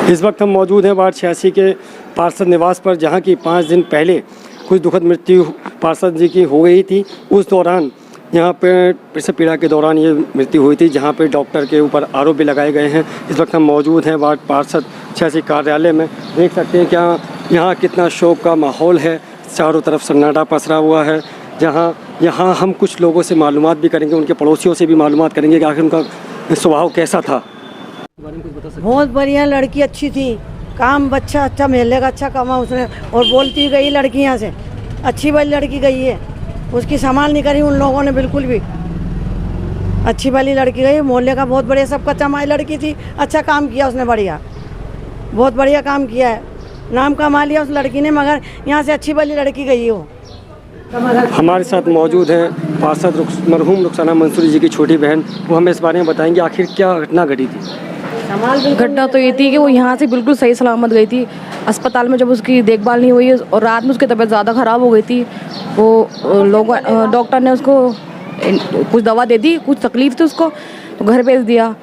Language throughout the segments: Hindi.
इस वक्त हम मौजूद हैं वार्ड 86 के पार्षद निवास पर, जहां की 5 दिन पहले कुछ दुखद मृत्यु पार्षद जी की हो गई थी। उस दौरान यहाँ पे प्रसव पीड़ा के दौरान ये मृत्यु हुई थी, जहाँ पे डॉक्टर के ऊपर आरोप भी लगाए गए हैं। इस वक्त हम मौजूद हैं वार्ड पार्षद 86 कार्यालय में। देख सकते हैं क्या यहाँ कितना शोक का माहौल है, चारों तरफ सन्नाटा पसरा हुआ है। यहाँ हम कुछ लोगों से मालूमात भी करेंगे, उनके पड़ोसियों से भी मालूमात करेंगे कि आखिर उनका स्वभाव कैसा था। बहुत बढ़िया लड़की, अच्छी थी, काम बच्चा अच्छा महल्ले का अच्छा कमा उसने, और बोलती गई लड़की यहाँ से, अच्छी वाली लड़की गई है, उसकी संभाल नहीं करी उन लोगों ने बिल्कुल भी। अच्छी वाली लड़की गई, मोहल्ले का बहुत बढ़िया सबका चमाई लड़की थी, अच्छा काम किया उसने, बढ़िया बहुत बढ़िया काम किया है, नाम कमा लिया उस लड़की ने, मगर यहाँ से अच्छी वाली लड़की गई हो। हमारे साथ मौजूद हैं पार्षद मरहूम रुखसाना मंसूरी जी की छोटी बहन। वो हमें इस बारे में बताएंगे आखिर क्या घटना घटी थी। घटना तो ये थी कि वो यहाँ से बिल्कुल सही सलामत गई थी। अस्पताल में जब उसकी देखभाल नहीं हुई और रात में उसकी तबीयत ज़्यादा ख़राब हो गई थी, वो डॉक्टर ने उसको कुछ दवा दे दी, कुछ तकलीफ़ थी उसको, तो घर भेज दिया।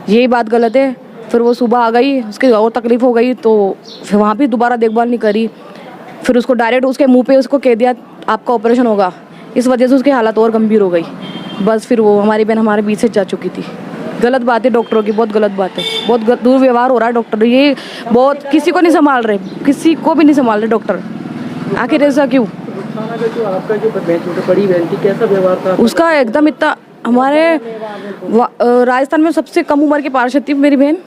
यही बात गलत है। फिर वो सुबह आ गई, उसकी और तकलीफ़ हो गई, तो फिर वहाँ भी दोबारा देखभाल नहीं करी। फिर उसको डायरेक्ट उसके मुँह पे उसको कह दिया आपका ऑपरेशन होगा। इस वजह से उसकी हालत और गंभीर हो गई। बस फिर वो हमारी बहन हमारे बीच से जा चुकी थी। गलत बात है डॉक्टरों की, बहुत गलत बात है, बहुत दुर्व्यवहार हो रहा है डॉक्टर। ये बहुत किसी को नहीं संभाल रहे, किसी को भी नहीं संभाल रहे डॉक्टर। आखिर ऐसा क्यों? आपका जो बड़ी बहन थी, कैसा व्यवहार था उसका? एकदम इतना, हमारे राजस्थान में सबसे कम उम्र की पार्षद थी मेरी बहन,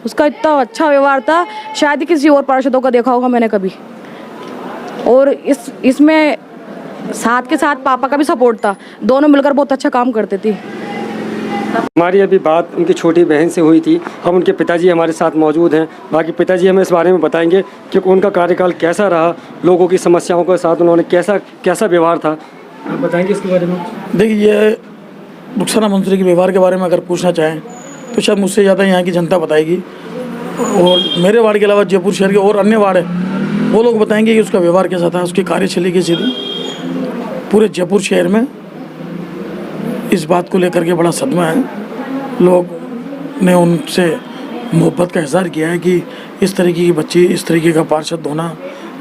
उसका इतना अच्छा व्यवहार था, शायद ही किसी और पार्षदों का देखा होगा मैंने कभी। और इसमें साथ के साथ पापा का भी सपोर्ट था, दोनों मिलकर बहुत अच्छा काम करते थे। हमारी अभी बात उनकी छोटी बहन से हुई थी। हम उनके पिताजी हमारे साथ मौजूद हैं। बाकी पिताजी हमें इस बारे में बताएंगे कि उनका कार्यकाल कैसा रहा, लोगों की समस्याओं के साथ उन्होंने कैसा व्यवहार था। आप बताएंगे इसके बारे में। देखिए, ये रुखसाना मंसूरी के व्यवहार के बारे में अगर पूछना चाहें तो शायद मुझसे ज़्यादा यहाँ की जनता बताएगी, और मेरे वार्ड के अलावा जयपुर शहर के और अन्य वार्ड है वो लोग बताएंगे कि उसका व्यवहार कैसा था, उसकी कार्यशैली कैसी थी। पूरे जयपुर शहर में इस बात को लेकर के बड़ा सदमा है। लोग ने उनसे मोहब्बत का इज़हार किया है कि इस तरीके की बच्ची, इस तरीके का पार्षद होना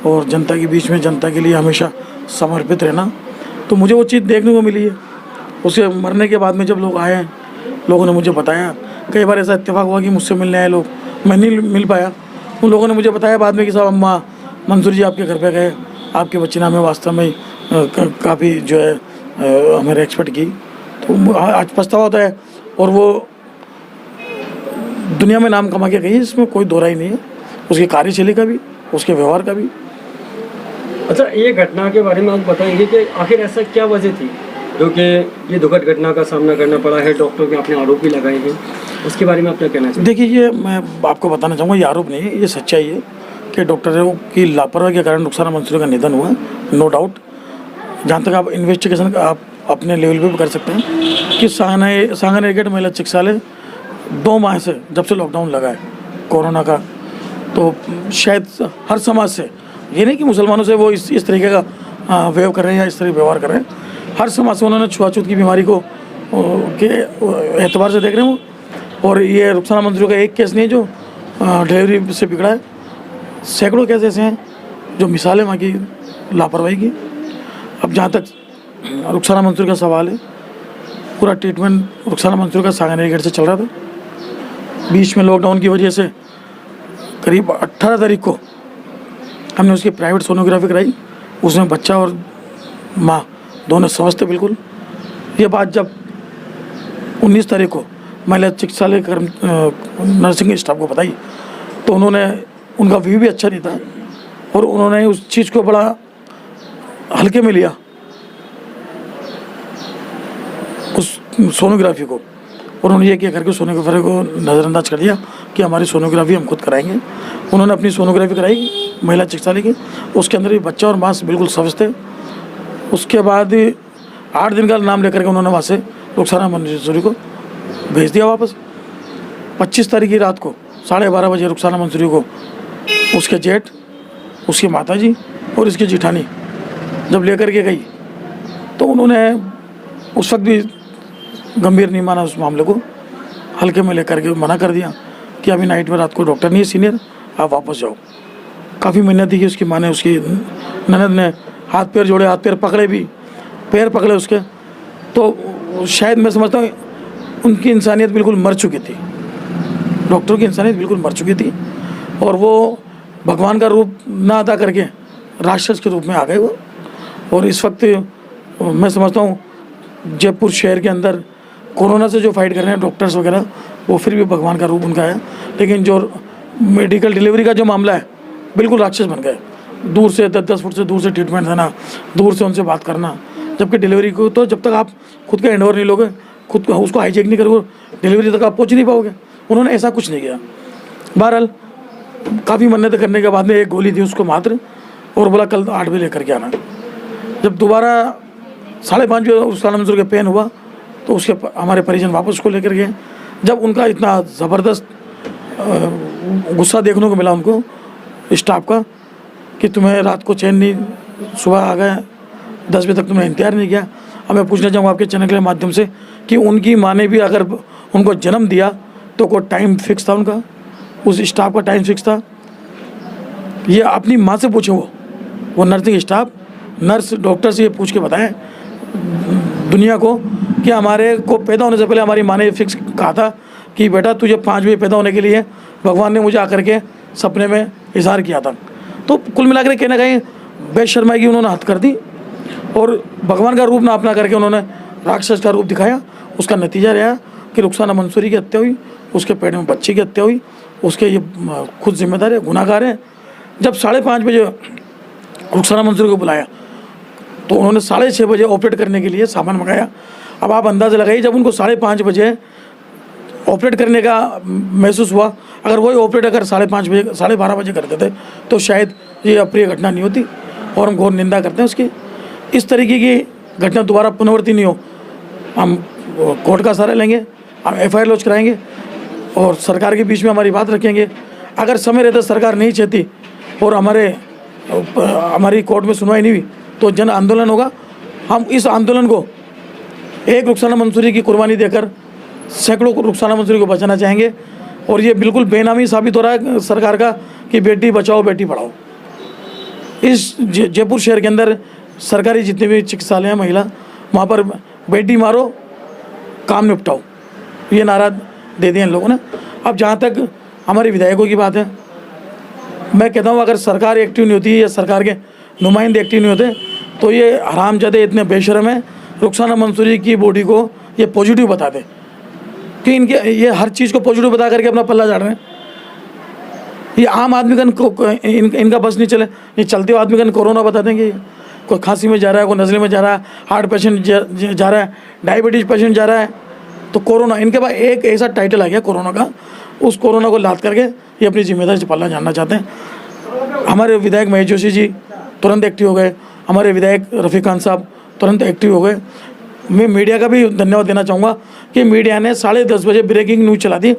और जनता के बीच में जनता के लिए हमेशा समर्पित रहना, तो मुझे वो चीज़ देखने को मिली है। उसके मरने के बाद में जब लोग आए, लोगों ने मुझे बताया, कई बार ऐसा इत्तेफाक हुआ कि मुझसे मिलने आए लोग, मैं नहीं मिल पाया। उन लोगों ने मुझे बताया बाद में कि साहब अम्मा मंसूरी जी आपके घर पे गए, आपके बच्चे ने हमें वास्तव में काफ़ी जो है हमें एक्सपेक्ट की। तो आज पछतावा होता है, और वो दुनिया में नाम कमा के गई, इसमें कोई दो राय नहीं है, उसकी कार्यशैली का भी, उसके व्यवहार का भी। अच्छा, ये घटना के बारे में आप बताएंगे कि आखिर ऐसा क्या वजह थी जो कि ये दुखद घटना का सामना करना पड़ा है? डॉक्टर के अपने आरोप भी लगाए हैं, उसके बारे में आप क्या कहना चाहिए? देखिए, ये मैं आपको बताना चाहूँगा, ये आरोप नहीं है, ये सच्चाई है कि डॉक्टरों की लापरवाही के कारण रुखसाना मंसूरी का निधन हुआ, नो डाउट। जहाँ तक आप इन्वेस्टिगेशन आप अपने लेवल पे भी कर सकते हैं कि सांगनेर महिला चिकित्सालय 2 माह से, जब से लॉकडाउन लगा है कोरोना का, तो शायद हर समाज से, ये नहीं कि मुसलमानों से वो इस तरीके का वेव कर रहे हैं या इस तरह व्यवहार कर रहे हैं, हर समाज से उन्होंने छुआछूत की बीमारी को के एतबार से देख रहे हैं वो। और ये रुखसाना मंसूरी का एक केस नहीं है जो डिलीवरी से बिगड़ा है, सैकड़ों केस ऐसे हैं जो मिसाल है वहाँ की लापरवाही की। अब जहाँ तक रुखसाना मंसूरी का सवाल है, पूरा ट्रीटमेंट रुखसाना मंसूरी का सांगनेर गेट से चल रहा था। बीच में लॉकडाउन की वजह से करीब 18 तारीख को हमने उसकी प्राइवेट सोनोग्राफी कराई, उसमें बच्चा और माँ दोनों स्वस्थ थे बिल्कुल। ये बात जब 19 तारीख को महिला चिकित्सालय नर्सिंग स्टाफ को बताई तो उनका व्यू भी अच्छा नहीं था, और उन्होंने उस चीज़ को बड़ा हल्के में लिया, उस सोनोग्राफी को, और उन्होंने ये क्या करके सोनोग्राफी को नज़रअंदाज कर दिया कि हमारी सोनोग्राफी हम खुद कराएंगे। उन्होंने अपनी सोनोग्राफी कराई महिला चिकित्सालय की, उसके अंदर भी बच्चा और माँ बिल्कुल स्वस्थ थे। उसके बाद 8 दिन का नाम लेकर के उन्होंने वहाँ से रुखसाना मंसूरी को भेज दिया वापस। 25 तारीख की रात को 12:30 बजे रुखसाना मंसूरी को उसके जेठ, उसकी माताजी और इसकी जिठानी जब लेकर के गई, तो उन्होंने उस वक्त भी गंभीर नहीं माना उस मामले को, हल्के में लेकर के मना कर दिया कि अभी नाइट में रात को डॉक्टर नहीं है सीनियर, आप वापस जाओ। काफ़ी मेहनत की उसकी माँ ने, उसकी ननद ने हाथ पैर जोड़े, हाथ पैर पकड़े भी, पैर पकड़े उसके। तो शायद मैं समझता हूँ उनकी इंसानियत बिल्कुल मर चुकी थी, डॉक्टर की इंसानियत बिल्कुल मर चुकी थी, और वो भगवान का रूप ना अदा करके राक्षस के रूप में आ गए वो। और इस वक्त मैं समझता हूँ जयपुर शहर के अंदर कोरोना से जो फाइट कर रहे हैं डॉक्टर्स वगैरह, वो फिर भी भगवान का रूप उनका है। लेकिन जो मेडिकल डिलीवरी का जो मामला है, बिल्कुल राक्षस बन गए। दूर से 10-10 फुट से दूर से ट्रीटमेंट देना, दूर से उनसे बात करना, जबकि डिलीवरी को तो जब तक आप खुद का हैंडओवर नहीं लोगे, खुद को उसको हाईचेक नहीं करोगे, डिलीवरी तक आप पहुँच नहीं पाओगे। उन्होंने ऐसा कुछ नहीं किया। बहरहाल काफ़ी मन्नत करने के बाद में एक गोली दी उसको मात्र, और बोला कल 8 बजे लेकर के आना। जब दोबारा 5:30 बजे रुखसाना मंसूरी का पेन हुआ तो उसके हमारे परिजन वापस उसको लेकर गए। जब उनका इतना ज़बरदस्त गुस्सा देखने को मिला उनको स्टाफ का कि तुम्हें रात को चैन नहीं, सुबह आ गए 10 बजे तक तुमने इंतजार नहीं किया। अब मैं पूछना चाहूँगा आपके चैनल के माध्यम से कि उनकी माँ ने भी अगर उनको जन्म दिया तो कोई टाइम फिक्स था उनका, उस स्टाफ का टाइम फिक्स था? ये अपनी माँ से पूछे, वो नर्सिंग स्टाफ, नर्स डॉक्टर से ये पूछ के बताएं दुनिया को कि हमारे को पैदा होने से पहले हमारी माँ ने फिक्स कहा था कि बेटा तुझे 5 बजे पैदा होने के लिए भगवान ने मुझे आकर के सपने में इजहार किया था। तो कुल मिलाकर कहीं ना कहीं बेशर्माई की उन्होंने हद कर दी और भगवान का रूप ना अपना करके उन्होंने राक्षस का रूप दिखाया। उसका नतीजा रहा कि रुखसाना मंसूरी की हत्या हुई, उसके पेट में बच्चे की हत्या हुई, उसके ये खुद जिम्मेदार है, गुनाहगार है। जब 5:30 बजे रुखसाना मंसूरी को बुलाया तो उन्होंने 6:30 बजे ऑपरेट करने के लिए सामान मंगाया। अब आप अंदाज़ा लगाइए, जब उनको 5:30 बजे ऑपरेट करने का महसूस हुआ, अगर वही ऑपरेट अगर 5:30 बजे 12:30 बजे करते थे तो शायद ये अप्रिय घटना नहीं होती, और हम घोर निंदा करते हैं उसकी। इस तरीके की घटना दोबारा पुनरावृत्ति नहीं हो, हम कोर्ट का सहारा लेंगे, हम FIR लॉन्च कराएंगे और सरकार के बीच में हमारी बात रखेंगे। अगर समय रहते सरकार नहीं चाहती और हमारी कोर्ट में सुनवाई नहीं हुई तो जन आंदोलन होगा। हम इस आंदोलन को एक रुखसाना मंसूरी की कुर्बानी देकर सैकड़ों रुखसाना मंसूरी को बचाना चाहेंगे। और ये बिल्कुल बेनामी साबित हो रहा है सरकार का कि बेटी बचाओ बेटी पढ़ाओ। इस जयपुर शहर के अंदर सरकारी जितने भी चिकित्सालय हैं महिला, वहाँ पर बेटी मारो काम निपटाओ, ये नारा दे दिए इन लोगों ने। अब जहाँ तक हमारे विधायकों की बात है, मैं कहता हूँ अगर सरकार एक्टिव नहीं होती या सरकार के नुमाइंदे एक्टिव नहीं होते तो ये हरामजादे इतने बेशरम है, रुखसाना मंसूरी की बॉडी को ये पॉजिटिव बताते कि इनके ये हर चीज़ को पॉजिटिव बता करके अपना पल्ला झाड़ रहे हैं। ये आम आदमी का इनका बस नहीं चले, ये चलते हुए आदमी का कोरोना बता देंगे। कोई खांसी में जा रहा है, कोई नज़ले में जा रहा है, हार्ट पेशेंट जा रहा है, डायबिटीज़ पेशेंट जा रहा है, तो कोरोना इनके पास एक ऐसा टाइटल आ गया कोरोना का, उस कोरोना को लाद करके ये अपनी जिम्मेदारी से पल्ला झाड़ना चाहते हैं। हमारे विधायक महेश जोशी जी तुरंत एक्टिव हो गए, हमारे विधायक रफ़ीक खान साहब तुरंत एक्टिव हो गए। मैं मीडिया का भी धन्यवाद देना चाहूँगा कि मीडिया ने 10:30 बजे ब्रेकिंग न्यूज़ चला दी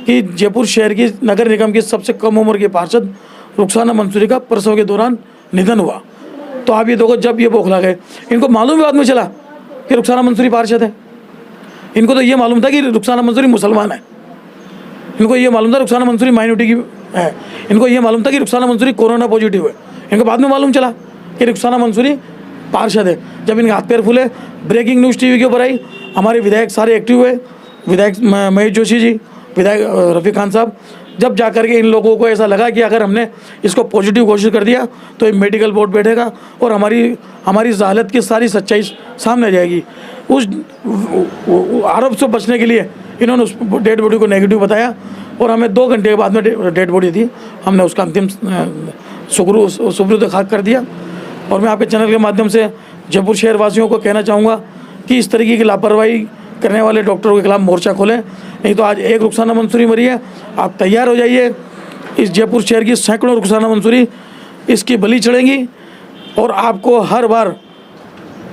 कि जयपुर शहर की नगर निगम की सबसे कम उम्र के पार्षद रुखसाना मंसूरी का प्रसव के दौरान निधन हुआ। तो आप ये देखो, जब ये बौखला गए, इनको मालूम भी बाद में चला कि रुखसाना मंसूरी पार्षद है। इनको तो ये मालूम था कि रुखसाना मंसूरी मुसलमान है, इनको ये मालूम था रुखसाना मंसूरी माइनॉरिटी की है, इनको ये मालूम था कि रुखसाना मंसूरी कोरोना पॉजिटिव है। इनको बाद में मालूम चला कि रुखसाना मंसूरी पार्षद है। जब इनके हाथ पैर फूले, ब्रेकिंग न्यूज़ टीवी के ऊपर आई, हमारे विधायक सारे एक्टिव हुए, विधायक महेश जोशी जी, विधायक रफ़ीक खान साहब। जब जा कर के इन लोगों को ऐसा लगा कि अगर हमने इसको पॉजिटिव घोषित कर दिया तो ये मेडिकल बोर्ड बैठेगा और हमारी जहालत की सारी सच्चाई सामने आ जाएगी। उस आरोप से बचने के लिए इन्होंने उस डेड बॉडी को नेगेटिव बताया और हमें 2 घंटे के बाद में डेड बॉडी थी, हमने उसका अंतिम सुपुर्द खाक कर दिया। और मैं आपके चैनल के माध्यम से जयपुर शहर वासियों को कहना चाहूँगा कि इस तरीके की लापरवाही करने वाले डॉक्टरों के खिलाफ मोर्चा खोलें, नहीं तो आज एक रुखसाना मंसूरी मरी है, आप तैयार हो जाइए। इस जयपुर शहर की सैकड़ों रुखसाना मंसूरी इसकी बलि चढ़ेंगी और आपको हर बार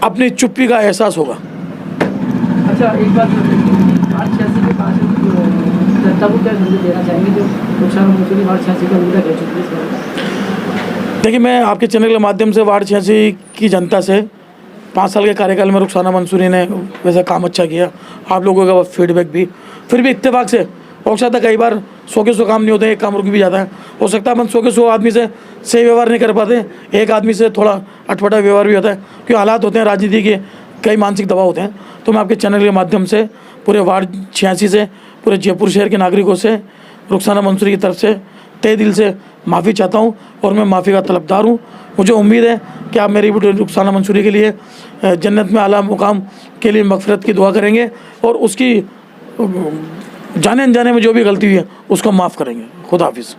अपनी चुप्पी का एहसास होगा। अच्छा, एक बात 86 के 5 जनता को क्या संदेश देना चाहेंगे जो रुखसाना मंसूरी 86 का मुद्दा कह चुकी है? देखिए, मैं आपके चैनल के माध्यम से वार्ड 86 की जनता से 5 साल के कार्यकाल में रुखसाना मंसूरी ने वैसा काम अच्छा किया, आप लोगों का फीडबैक भी, फिर भी इत्तेफाक से हो सकता है कई बार 100 के 100 काम नहीं होते, एक काम रुक भी जाता है। हो सकता है अपन 100 के 100 आदमी से सही व्यवहार नहीं कर पाते, एक आदमी से थोड़ा अटपटा व्यवहार भी होता है, क्योंकि हालात होते हैं राजनीति के, कई मानसिक दबाव होते हैं। तो मैं आपके चैनल के माध्यम से पूरे वार्ड 86 से, पूरे जयपुर शहर के नागरिकों से रुखसाना मंसूरी की तरफ से तहे दिल से माफ़ी चाहता हूँ और मैं माफ़ी का तलबदार हूँ। मुझे उम्मीद है कि आप मेरी बेटी रुखसाना मंसूरी के लिए जन्नत में आला मुकाम के लिए मगफिरत की दुआ करेंगे और उसकी जाने अनजाने में जो भी गलती हुई है उसको माफ़ करेंगे। खुदा हाफिज़।